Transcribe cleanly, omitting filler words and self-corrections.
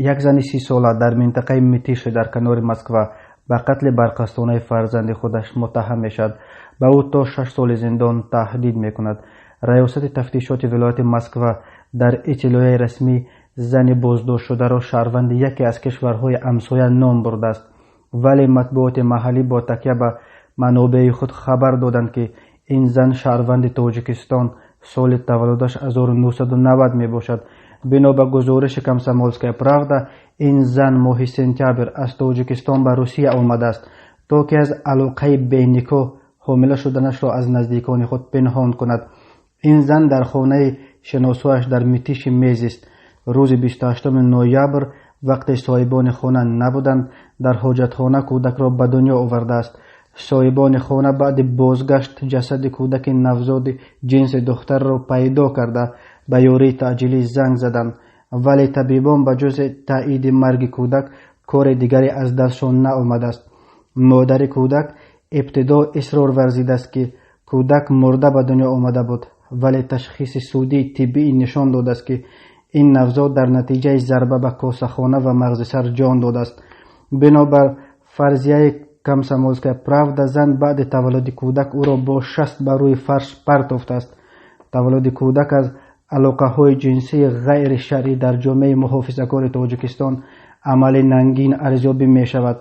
یک زن 30 ساله در منطقه میتیش در کنار مسکو به قتل برقصانه فرزند خودش متهم میشد. به او تا 6 سال زندان تهدید میکند. ریاست تفتیشات ولایت مسکو در اطلاع رسمی زن بازداشت شده را شهروند یکی از کشورهای همسایه نام برده است، ولی مطبوعات محلی با تکیه به منابع خود خبر دادند که این زن شهروند تاجیکستان سال تولدش 1990 می باشد. بنا به گزارش کامسомольская правда این زن ماه سپتامبر از تاجیکستان به روسیه آمده است تا که از علاقه بین‌نکاح حامله شدنش را از نزدیکان خود پنهان کند. این زن در خانه شناسایش در میتیش میز است. روز 28 نوامبر وقتی صاحبان خانه نبودند در حاجتخانه کودک را به دنیا آورده است. صاحبان خانه بعد بازگشت جسد کودک نوزاد جنس دختر را پیدا کرده به یاری تعجیلی زنگ زدند، ولی طبیبان به جز تایید مرگ کودک کار دیگری از دستشان نآمده است. مادر کودک ابتدا اصرار ورزیده است که کودک مرده به دنیا آمده بود، ولی تشخیص سودی طبی نشان داده است که این نوزاد در نتیجه ضربه به کاسه‌خانه و مغز سر جان داده است. بنابر فرضیه کامسомольская правда زن بعد تولد کودک او را با شست بر روی فرش پرتافته است. تولد کودک از علاقه های جنسی غیر شرعی در جامعه محافظه‌کار تاجیکستان عمل ننگین ارزیابی می شود.